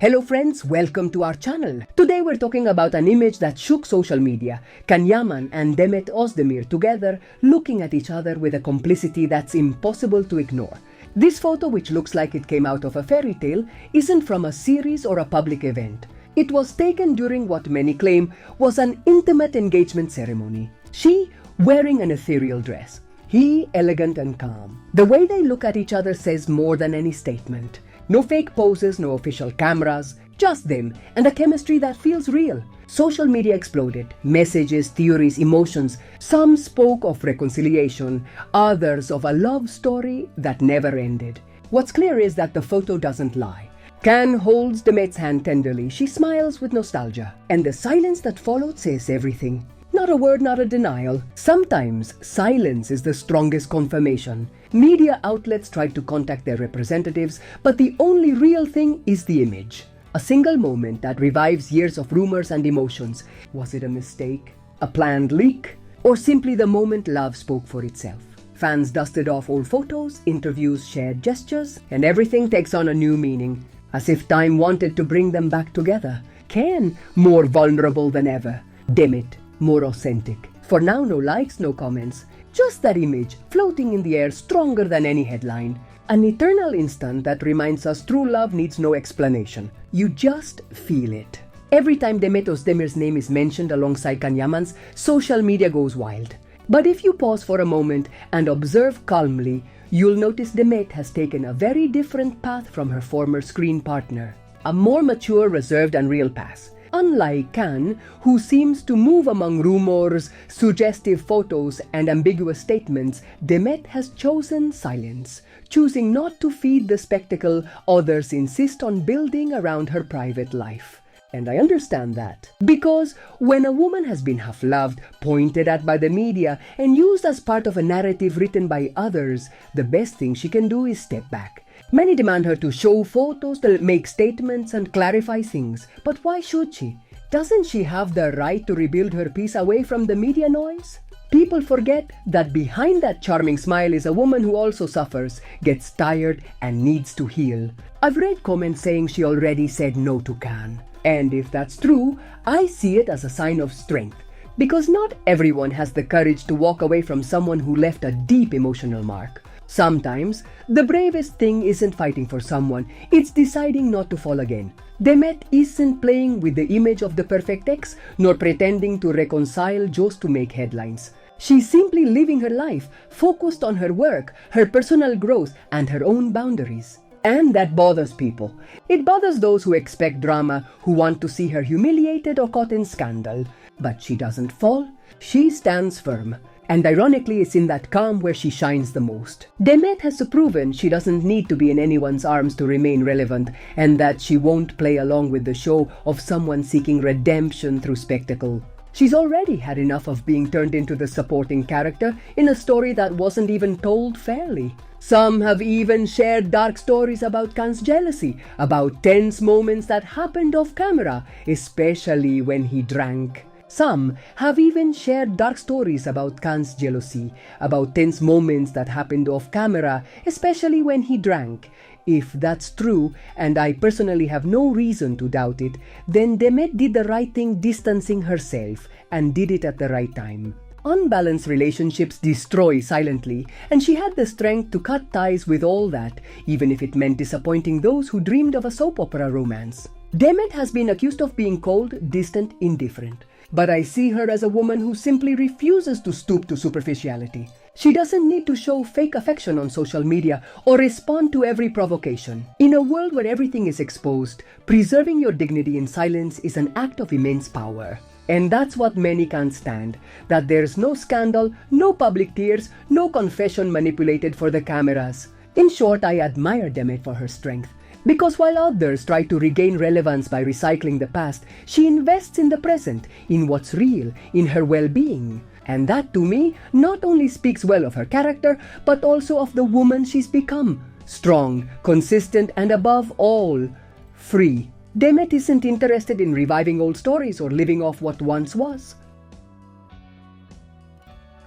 Hello friends, welcome to our channel. Today we're talking about an image that shook social media. Can Yaman and Demet Özdemir together looking at each other with a complicity that's impossible to ignore. This photo, which looks like it came out of a fairy tale, isn't from a series or a public event. It was taken during what many claim was an intimate engagement ceremony. She wearing an ethereal dress. He elegant and calm. The way they look at each other says more than any statement. No fake poses, no official cameras, just them and a chemistry that feels real. Social media exploded. Messages, theories, emotions. Some spoke of reconciliation, others of a love story that never ended. What's clear is that the photo doesn't lie. Can holds Demet's hand tenderly. She smiles with nostalgia. And the silence that followed says everything. Not a word, not a denial. Sometimes silence is the strongest confirmation. Media outlets tried to contact their representatives, but the only real thing is the image. A single moment that revives years of rumors and emotions. Was it a mistake, a planned leak, or simply the moment love spoke for itself? Fans dusted off old photos, interviews, shared gestures, and everything takes on a new meaning, as if time wanted to bring them back together. Ken, more vulnerable than ever. Demet, more authentic. For now, no likes, no comments. Just that image floating in the air, stronger than any headline. An eternal instant that reminds us true love needs no explanation. You just feel it. Every time Demet Özdemir's name is mentioned alongside Can Yaman's, social media goes wild. But if you pause for a moment and observe calmly, you'll notice Demet has taken a very different path from her former screen partner. A more mature, reserved and real path. Unlike Can, who seems to move among rumors, suggestive photos and ambiguous statements, Demet has chosen silence. Choosing not to feed the spectacle others insist on building around her private life. And I understand that. Because when a woman has been half-loved, pointed at by the media, and used as part of a narrative written by others, the best thing she can do is step back. Many demand her to show photos, to make statements and clarify things. But why should she? Doesn't she have the right to rebuild her peace away from the media noise? People forget that behind that charming smile is a woman who also suffers, gets tired and needs to heal. I've read comments saying she already said no to Can. And if that's true, I see it as a sign of strength. Because not everyone has the courage to walk away from someone who left a deep emotional mark. Sometimes, the bravest thing isn't fighting for someone, it's deciding not to fall again. Demet isn't playing with the image of the perfect ex, nor pretending to reconcile just to make headlines. She's simply living her life, focused on her work, her personal growth, and her own boundaries. And that bothers people. It bothers those who expect drama, who want to see her humiliated or caught in scandal. But she doesn't fall, she stands firm. And ironically, it's in that calm where she shines the most. Demet has proven she doesn't need to be in anyone's arms to remain relevant, and that she won't play along with the show of someone seeking redemption through spectacle. She's already had enough of being turned into the supporting character in a story that wasn't even told fairly. Some have even shared dark stories about Can's jealousy, about tense moments that happened off camera, especially when he drank. Some have even shared dark stories about Can's jealousy, about tense moments that happened off camera, especially when he drank. If that's true, and I personally have no reason to doubt it, then Demet did the right thing distancing herself, and did it at the right time. Unbalanced relationships destroy silently, and she had the strength to cut ties with all that, even if it meant disappointing those who dreamed of a soap opera romance. Demet has been accused of being cold, distant, indifferent. But I see her as a woman who simply refuses to stoop to superficiality. She doesn't need to show fake affection on social media or respond to every provocation. In a world where everything is exposed, preserving your dignity in silence is an act of immense power. And that's what many can't stand, that there's no scandal, no public tears, no confession manipulated for the cameras. In short, I admire Demet for her strength. Because while others try to regain relevance by recycling the past, she invests in the present, in what's real, in her well-being. And that, to me, not only speaks well of her character, but also of the woman she's become. Strong, consistent, and above all, free. Demet isn't interested in reviving old stories or living off what once was.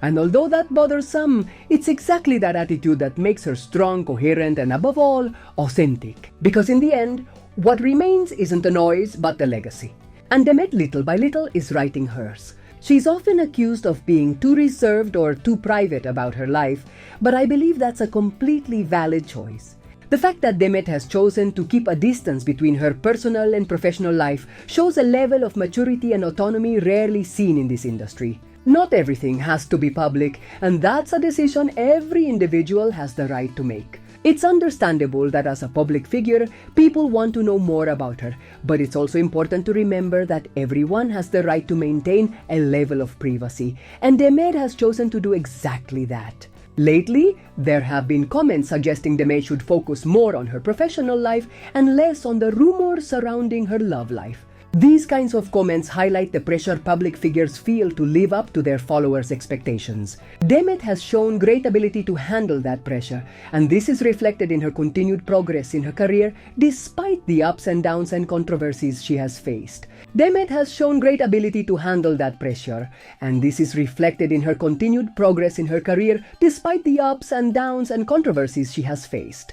And although that bothers some, it's exactly that attitude that makes her strong, coherent, and above all, authentic. Because in the end, What remains isn't the noise, but the legacy. And Demet, little by little, is writing hers. She's often accused of being too reserved or too private about her life, but I believe that's a completely valid choice. The fact that Demet has chosen to keep a distance between her personal and professional life shows a level of maturity and autonomy rarely seen in this industry. Not everything has to be public, and that's a decision every individual has the right to make. It's understandable that as a public figure, people want to know more about her, but it's also important to remember that everyone has the right to maintain a level of privacy, and Demet has chosen to do exactly that. Lately, there have been comments suggesting Demet should focus more on her professional life and less on the rumors surrounding her love life. These kinds of comments highlight the pressure public figures feel to live up to their followers' expectations. Demet has shown great ability to handle that pressure, and this is reflected in her continued progress in her career despite the ups and downs and controversies she has faced. Demet has shown great ability to handle that pressure, and this is reflected in her continued progress in her career despite the ups and downs and controversies she has faced.